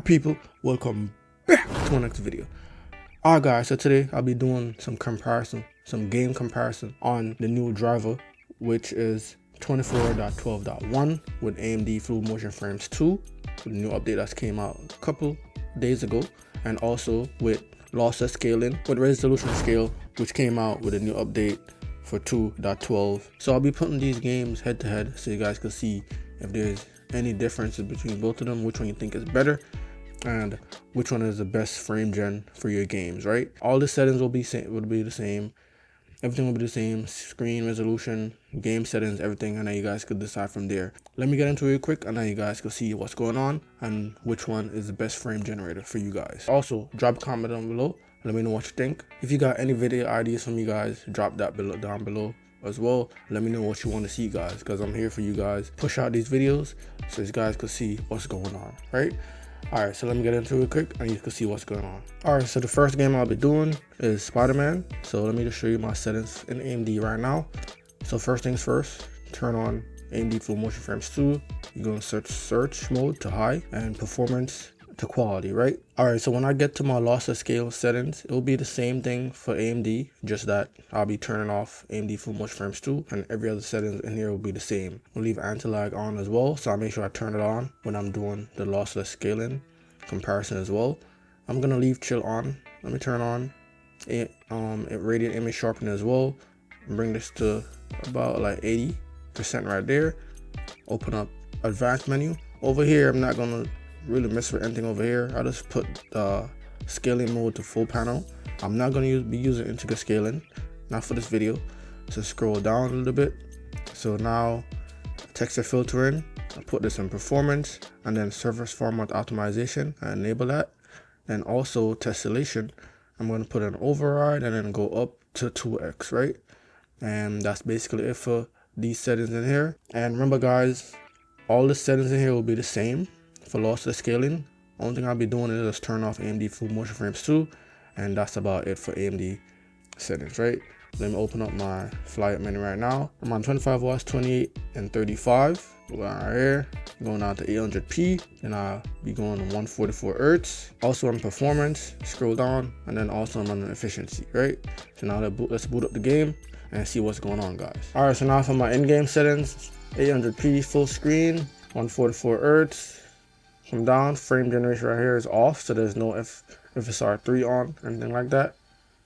People, welcome back to my next video. Alright guys, so today I'll be doing some game comparison on the new driver, which is 24.12.1 with AMD Fluid Motion Frames 2, with the new update that came out a couple days ago, and also with LossLess scaling with resolution scale, which came out with a new update for 2.12. So I'll be putting these games head to head so you guys can see if there's any differences between both of them, which one you think is better, and which one is the best frame gen for your games, right? All the settings will be the same. Everything will be the same: screen resolution, game settings, everything, and then you guys could decide from there. Let me get into it quick, and then you guys can see what's going on and which one is the best frame generator for you guys. Also, drop a comment down below. Let me know what you think. If you got any video ideas from you guys, drop that down below as well. Let me know what you want to see, guys, because I'm here for you guys. Push out these videos so you guys can see what's going on, right? All right, so let me get into it quick and you can see what's going on. All right, so the first game I'll be doing is Spider-Man. So let me just show you my settings in AMD right now. So first things first, turn on AMD Fluid Motion Frames 2. You're going to search mode to high and performance to quality, right? All right, so when I get to my lossless scale settings, it will be the same thing for AMD, just that I'll be turning off AMD Fluid Motion Frames 2, and every other settings in here will be the same. We'll leave anti-lag on as well, so I'll make sure I turn it on when I'm doing the lossless scaling comparison as well. I'm gonna leave chill on. Let me turn on radiant image sharpening as well, and bring this to about like 80% right there. Open up advanced menu. Over here, I'm not gonna really mess with anything over here. I just put the scaling mode to full panel. I'm not going to be using integer scaling, not for this video. So scroll down a little bit. So now texture filtering, I put this in performance, and then surface format optimization, I enable that. And also tessellation, I'm going to put an override and then go up to 2x, right? And that's basically it for these settings in here. And remember guys, all the settings in here will be the same for lossless scaling. Only thing I'll be doing is just turn off AMD Fluid Motion Frames 2, and that's about it for AMD settings, right? Let me open up my fly up menu right now. I'm on 25 watts, 28 and 35. Go right here, going out to 800p, then I'll be going to 144 Hz. Also on performance, scroll down, and then also I'm on efficiency, right? So now let's boot up the game and see what's going on, guys. All right, so now for my in-game settings, 800p full screen, 144 Hz. Come down, frame generation right here is off, so there's no FSR3 on, anything like that.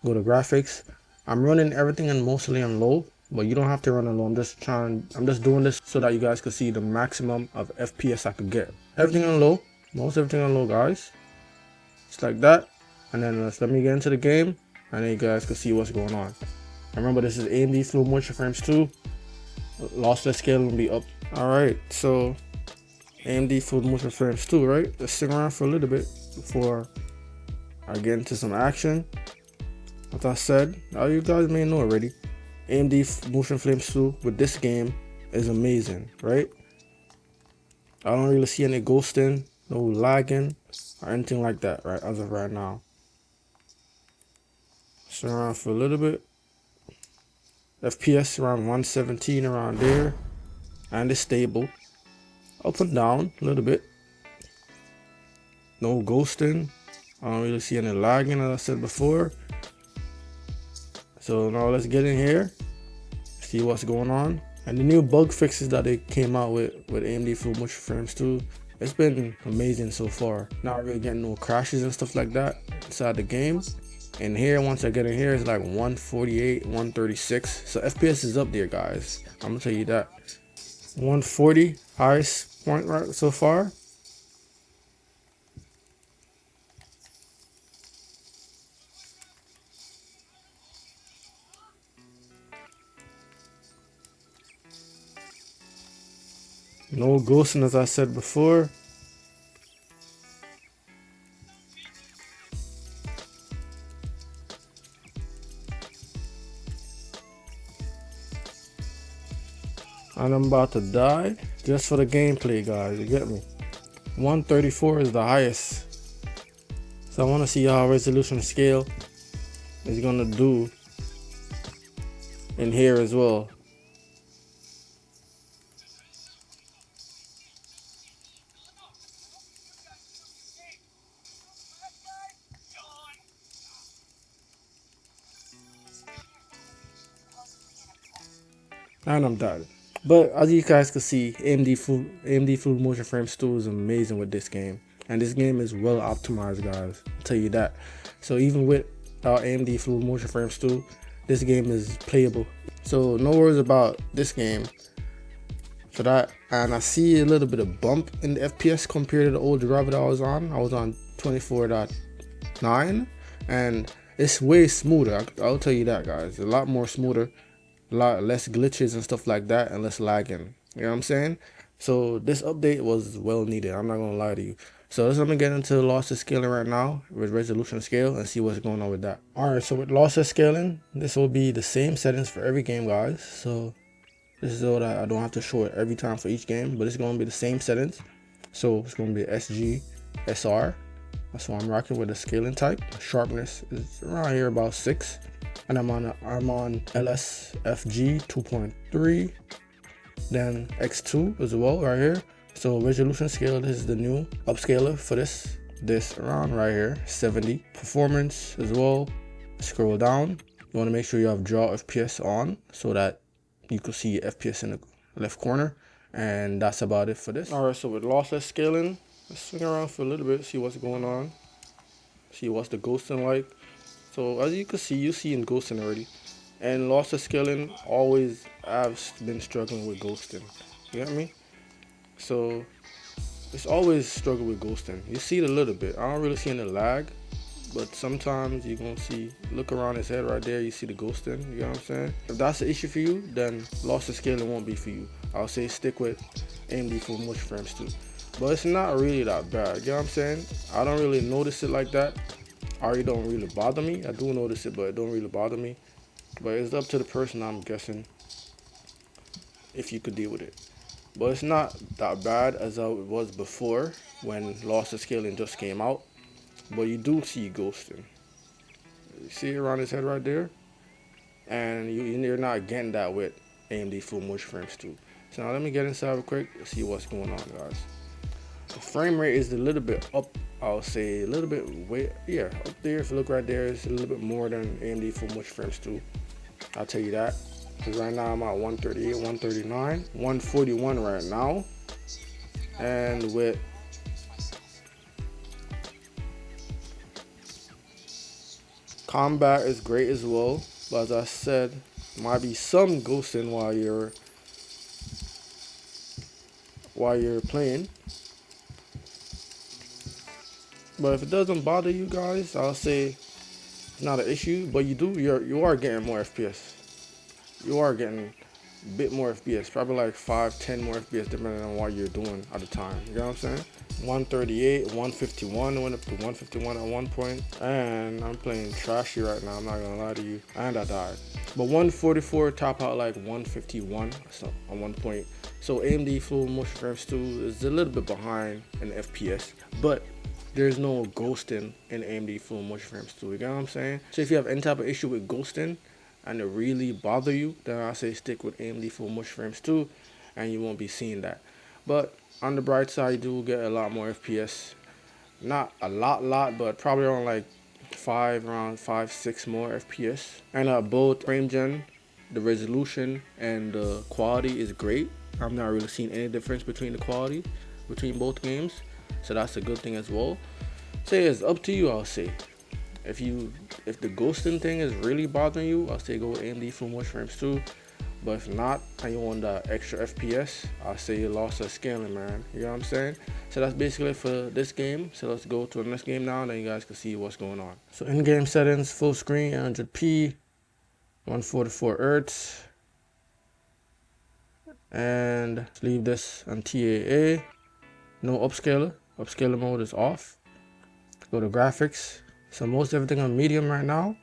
Go to graphics. I'm running everything and mostly on low, but you don't have to run on low. I'm just doing this so that you guys can see the maximum of FPS I could get. Everything on low, everything on low, guys. Just like that. And then let me get into the game, and then you guys can see what's going on. And remember, this is AMD Fluid Motion Frames 2. Lossless scale will be up. All right, so AMD Fluid Motion Frames 2, right? Let's stick around for a little bit before I get into some action. As I said, you guys may know already, AMD Motion Frames 2 with this game is amazing, right? I don't really see any ghosting, no lagging, or anything like that, right? As of right now. Stick around for a little bit. FPS around 117, around there, and it's stable. Up and down a little bit. No ghosting. I don't really see any lagging, as I said before. So now let's get in here, see what's going on. And the new bug fixes that they came out with AMD Fluid Motion Frames 2, it's been amazing so far. Not really getting no crashes and stuff like that inside the game. And here, once I get in here, it's like 148, 136. So FPS is up there, guys. I'm gonna tell you that. 140, highest point right so far. No ghosting, as I said before. And I'm about to die just for the gameplay, guys. You get me? 134 is the highest. So I want to see how resolution scale is gonna do in here as well. And I'm done. But as you guys can see, AMD Fluid Motion Frames 2 is amazing with this game. And this game is well optimized, guys. I'll tell you that. So even with AMD Fluid Motion Frames 2, this game is playable. So no worries about this game for that. And I see a little bit of bump in the FPS compared to the old driver that I was on. I was on 24.9 and it's way smoother. I'll tell you that, guys. A lot more smoother, a lot less glitches and stuff like that, and less lagging. You know what I'm saying? So this update was well needed. I'm not gonna lie to you. So let's let me get into lossless scaling right now with resolution scale and see what's going on with that. Alright, so with lossless scaling, this will be the same settings for every game, guys. So this is so that I don't have to show it every time for each game, but it's gonna be the same settings. So it's gonna be SG, SR. That's what I'm rocking with the scaling type. Sharpness is around here about 6. And I'm on LSFG 2.3. Then X2 as well right here. So resolution scale, this is the new upscaler for this around right here, 70. Performance as well, scroll down. You want to make sure you have draw FPS on so that you can see FPS in the left corner. And that's about it for this. Alright, so with lossless scaling, let's swing around for a little bit, see what's going on. See what's the ghosting like. So as you can see, you're seeing ghosting already. And lossless scaling, always I've been struggling with ghosting. You get me? So it's always struggle with ghosting. You see it a little bit. I don't really see any lag, but sometimes you're gonna see, look around his head right there, you see the ghosting. You know what I'm saying? If that's the issue for you, then lossless scaling won't be for you. I'll say stick with AMD Fluid Motion Frames 2. But it's not really that bad. You know what I'm saying? I don't really notice it like that. It don't really bother me. I do notice it, but it don't really bother me. But it's up to the person, I'm guessing, if you could deal with it. But it's not that bad as it was before when lossless scaling just came out. But you do see ghosting. You see it around his head right there? And you're not getting that with AMD Fluid Motion Frames 2. So now let me get inside real quick and see what's going on, guys. The frame rate is a little bit up. I'll say a little bit up there. If you look right there, it's a little bit more than AMD Fluid Motion Frames 2. I'll tell you that. Because right now I'm at 138, 139, 141 right now. And with combat is great as well. But as I said, might be some ghosting while you're playing. But if it doesn't bother you guys, I'll say it's not an issue. But you are getting more FPS. You are getting a bit more FPS, probably like 5-10 more FPS depending on what you're doing at the time. You know what I'm saying? 138, 151, went up to 151 at one point. And I'm playing trashy right now, I'm not gonna lie to you. And I died. But 144 top out like 151 so at one point. So AMD Fluid Motion Frames 2 is a little bit behind in FPS, but there's no ghosting in AMD Fluid Motion Frames 2. You know what I'm saying? So if you have any type of issue with ghosting and it really bother you, then I say stick with AMD Fluid Motion Frames 2 and you won't be seeing that. But on the bright side, you do get a lot more FPS. Not a lot, but probably around like around 5-6 more FPS. And both frame gen, the resolution and the quality is great. I'm not really seeing any difference between the quality between both games, so that's a good thing as well. Say it's up to you. I'll say if the ghosting thing is really bothering you, I'll say go with AMD Fluid Motion Frames 2. But if not, and you want that extra FPS, I'll say you lossless scaling, man. You know what I'm saying? So that's basically it for this game. So let's go to the next game now, and then you guys can see what's going on. So in-game settings, full screen, 100p, 144 Hz. And let's leave this on TAA. No upscaler. Upscaler mode is off. Go to graphics. So most everything on medium right now,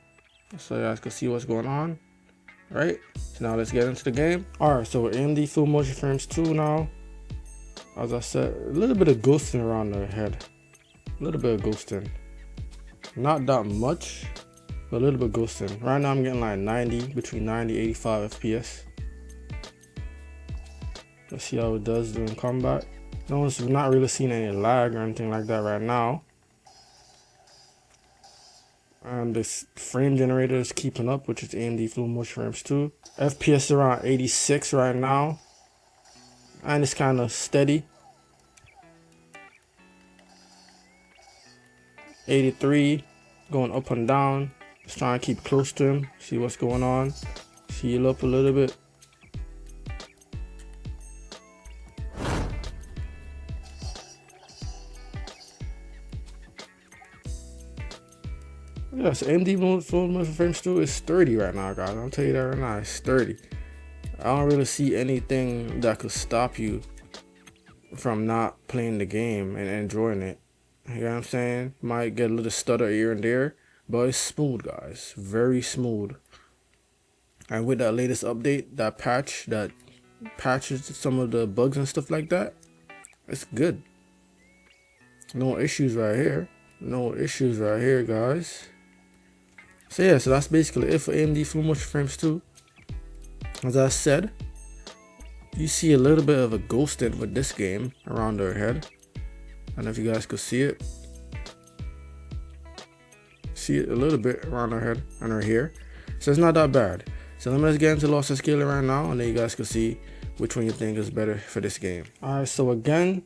so you guys can see what's going on. Right, so now let's get into the game. Alright, so AMD Fluid Motion Frames 2 now. As I said, a little bit of ghosting around the head. A little bit of ghosting. Not that much, but a little bit of ghosting. Right now I'm getting like 90, between 90 and 85 FPS. Let's see how it does during combat. Notice we're not really seeing any lag or anything like that right now. And this frame generator is keeping up, which is AMD Fluid Motion Frames 2. FPS around 86 right now, and it's kind of steady. 83, going up and down. Just trying to keep close to him, see what's going on. Heal up a little bit. Yes, AMD Fluid Motion Frames 2 is 30 right now, guys. I'll tell you that right now, it's 30. I don't really see anything that could stop you from not playing the game and enjoying it. You know what I'm saying? Might get a little stutter here and there, but it's smooth, guys. Very smooth. And with that latest update, that patch that patches some of the bugs and stuff like that, it's good. No issues right here. No issues right here, guys. So yeah, so that's basically it for AMD Fluid Motion Frames 2. As I said, you see a little bit of a ghosting with this game around her head. I don't know if you guys could see it. See it a little bit around her head and her hair. So it's not that bad. So let me just get into LossLess scaling right now, and then you guys can see which one you think is better for this game. Alright, so again,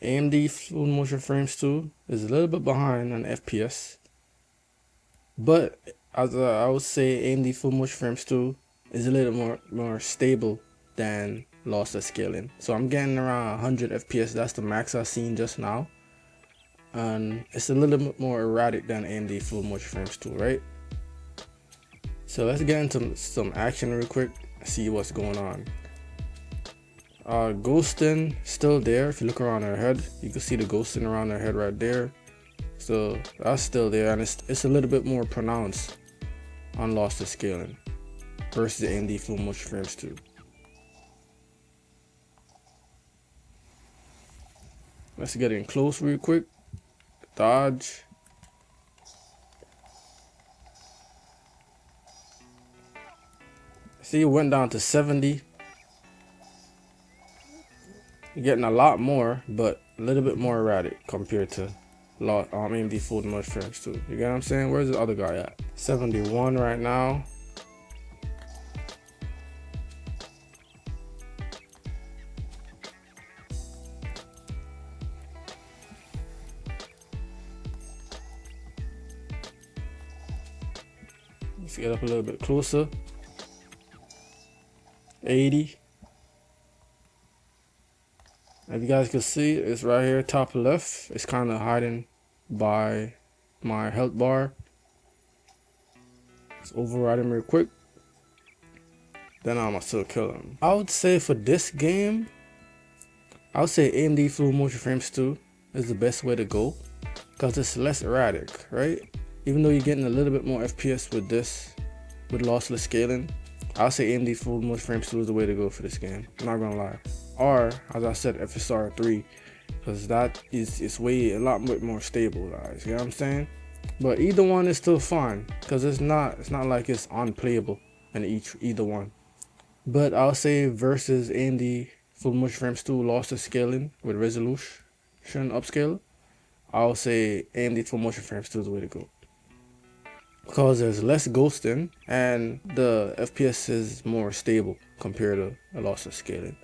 AMD Fluid Motion Frames 2 is a little bit behind on FPS. But as I would say, AMD Fluid Motion Frames 2 is a little more stable than LossLess scaling. So I'm getting around 100 FPS. That's the max I've seen just now. And it's a little bit more erratic than AMD Fluid Motion Frames 2, right? So let's get into some action real quick, see what's going on. Ghosting still there. If you look around her head, you can see the ghosting around her head right there. So that's still there, and it's a little bit more pronounced on LossLess scaling versus AMD Fluid Motion Frames 2. Let's get in close real quick. Dodge. See, it went down to 70. You're getting a lot more, but a little bit more erratic compared to AMD Fluid Motion Frames 2. You get what I'm saying? Where's the other guy at? 71 right now. Let's get up a little bit closer. 80. If you guys can see, it's right here, top left. It's kind of hiding by my health bar. Let's override him real quick. Then I'm gonna still kill him. I would say for this game, I would say AMD Fluid Motion Frames 2 is the best way to go, because it's less erratic, right? Even though you're getting a little bit more FPS with this, with LossLess scaling, I'll say AMD Fluid Motion Frames 2 is the way to go for this game. I'm not gonna lie. Or, as I said, FSR 3, because that is a lot more stable, guys. You know what I'm saying? But either one is still fine, because it's not like it's unplayable in either one. But I'll say versus AMD Fluid Motion Frames 2 LossLess scaling with resolution upscale, I'll say AMD Fluid Motion Frames 2 is the way to go, because there's less ghosting and the FPS is more stable compared to a LossLess scaling.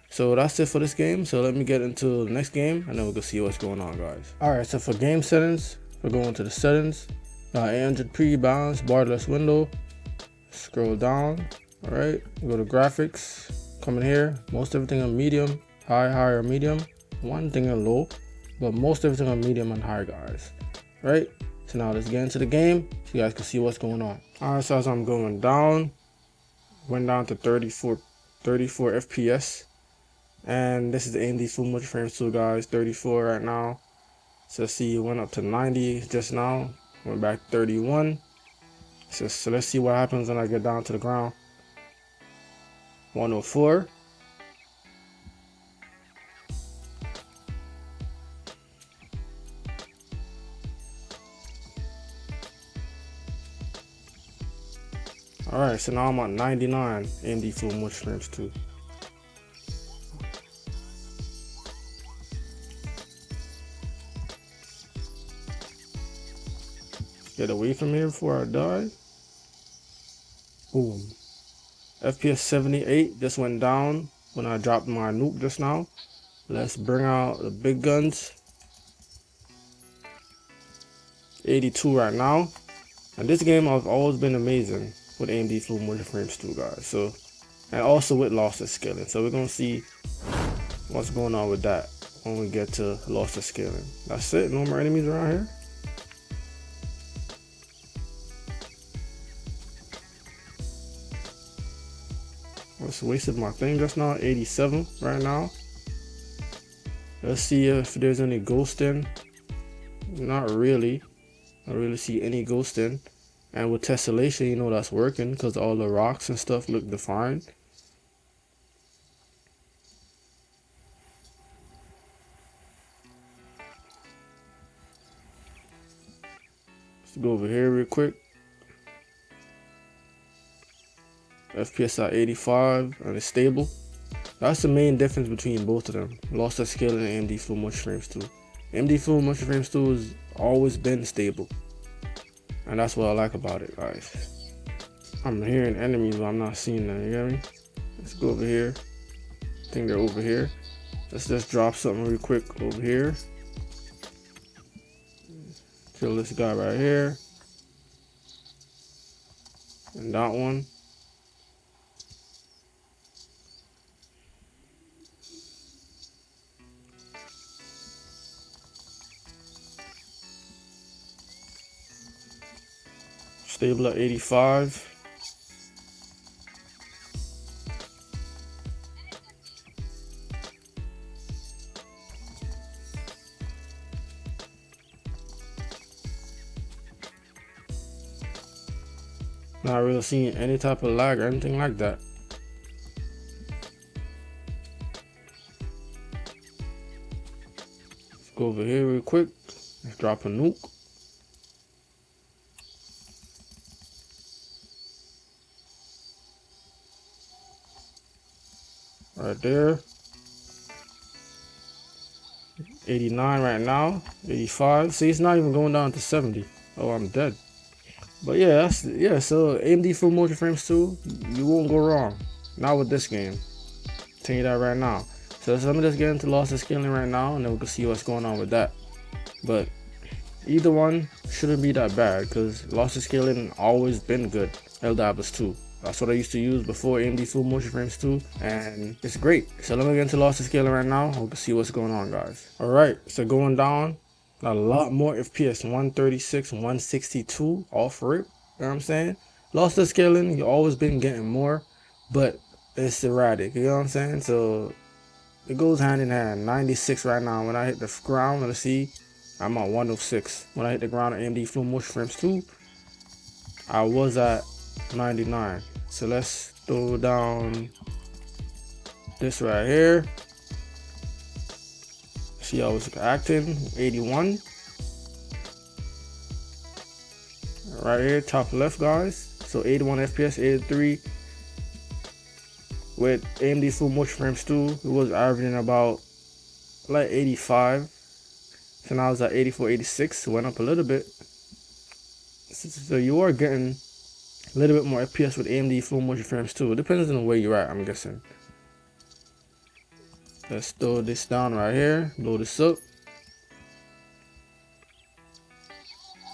So that's it for this game. So let me get into the next game, and then we'll go see what's going on, guys. Alright, so for game settings, we're going to the settings. 800 pre-balance, borderless window. Scroll down. Alright, go to graphics. Come in here. Most everything on medium, high, or medium. One thing on low, but most everything on medium and high, guys. Right? So now let's get into the game so you guys can see what's going on. Alright, so as I'm going down, went down to 34 FPS. And this is the AMD Fluid Motion Frames 2, guys. 34 right now. So see, it went up to 90 just now. Went back to 31. So let's see what happens when I get down to the ground. 104. Alright, so now I'm at 99 AMD Fluid Motion Frames 2. Get away from here before I die. Boom. FPS 78 just went down when I dropped my nuke just now. Let's bring out the big guns. 82 right now. And this game has always been amazing with AMD Fluid Motion Frames 2, guys. So, and also with LossLess scaling. So we're gonna see what's going on with that when we get to LossLess scaling. That's it. No more enemies around here. Just wasted my thing just now. 87 right now. Let's see if there's any ghosting. Not really. I don't really see any ghosting. And with tessellation, you know that's working because all the rocks and stuff look defined. Let's go over here real quick. FPS at 85 and it's stable. That's the main difference between both of them. LossLess scaling and AMD Fluid Motion Frames 2. AMD Fluid Motion Frames 2 has always been stable. And that's what I like about it, guys. I'm hearing enemies, but I'm not seeing them, you get me? Let's go over here. I think they're over here. Let's just drop something real quick over here. Kill this guy right here. And that one. Stable at 85. Not really seeing any type of lag or anything like that. Let's go over here real quick. Let's drop a nuke. Right there. 89 right now. 85. See, it's not even going down to 70. Oh, I'm dead. But yeah, so AMD Fluid Motion Frames 2, you won't go wrong. Not with this game. I'll tell you that right now. So let me just get into LossLess scaling right now and then we can see what's going on with that. But either one shouldn't be that bad because LossLess scaling always been good. Helldivers 2. That's what I used to use before AMD Fluid Motion Frames 2, and it's great. So let me get into LossLess scaling right now. We can see what's going on, guys. All right, so going down, a lot more FPS, 136, 162 off rip. You know what I'm saying? LossLess scaling, you always been getting more, but it's erratic. You know what I'm saying? So it goes hand in hand. 96 right now. When I hit the ground, let's see, I'm at 106. When I hit the ground at AMD Fluid Motion Frames 2, I was at 99. So let's throw down this right here. See how it's acting. 81. Right here, top left, guys. So 81 FPS, 83. With AMD Fluid Motion Frames 2, it was averaging about like 85. So now it's at 84, 86. Went up a little bit. So you are getting a little bit more FPS with AMD Fluid Motion Frames 2. It depends on where you're at, I'm guessing. Let's throw this down right here. Blow this up.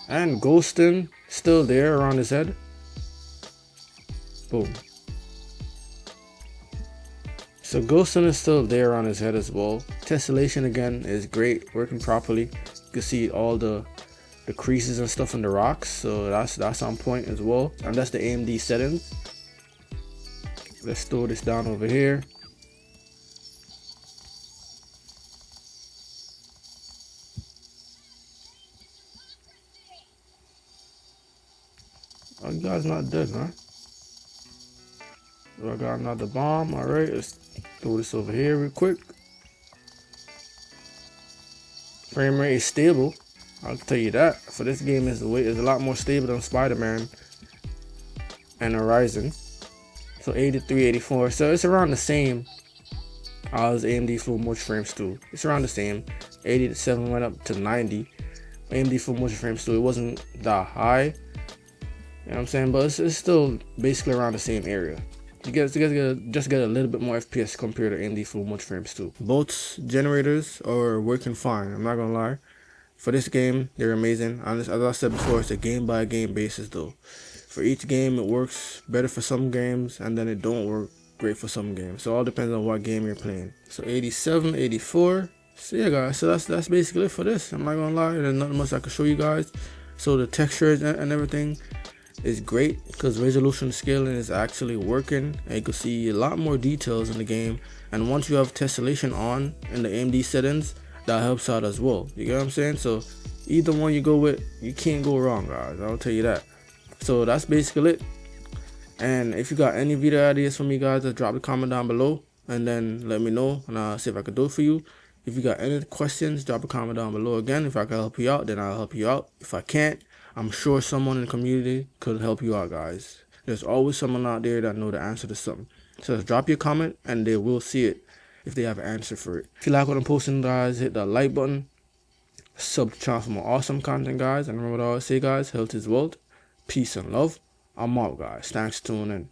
And ghosting still there around his head. Boom. So ghosting is still there on his head as well. Tessellation again is great, working properly. You can see all the creases and stuff in the rocks, so that's on point as well. And that's the AMD settings. Let's throw this down over here. Oh, you guys not dead, huh? I got another bomb. All right, let's throw this over here real quick. Frame rate is stable. I'll tell you that. For this game, is a lot more stable than Spider-Man and Horizon. So 83, 84. So it's around the same as AMD Fluid Motion Frames 2. It's around the same. 87 went up to 90. AMD full motion frames too. It wasn't that high, you know what I'm saying, but it's still basically around the same area. You guys get a little bit more FPS compared to AMD full motion frames too. Both generators are working fine, I'm not gonna lie. For this game, they're amazing. As I said before, it's a game by game basis though. For each game, it works better for some games, and then it don't work great for some games. So it all depends on what game you're playing. So 87, 84. So yeah, guys. So that's basically it for this. I'm not gonna lie, there's nothing much I can show you guys. So the textures and everything is great because resolution scaling is actually working, and you can see a lot more details in the game. And once you have tessellation on in the AMD settings, that helps out as well. You get what I'm saying? So either one you go with, you can't go wrong, guys. I'll tell you that. So that's basically it. And if you got any video ideas for me, guys, just drop a comment down below and then let me know, and I'll see if I can do it for you. If you got any questions, drop a comment down below. Again, if I can help you out, then I'll help you out. If I can't, I'm sure someone in the community could help you out, guys. There's always someone out there that know the answer to something. So just drop your comment and they will see it if they have an answer for it. If you like what I'm posting, guys, hit that like button. Sub to the channel for more awesome content, guys. And remember what I always say, guys, health is wealth. Peace and love. I'm out, guys. Thanks for tuning in.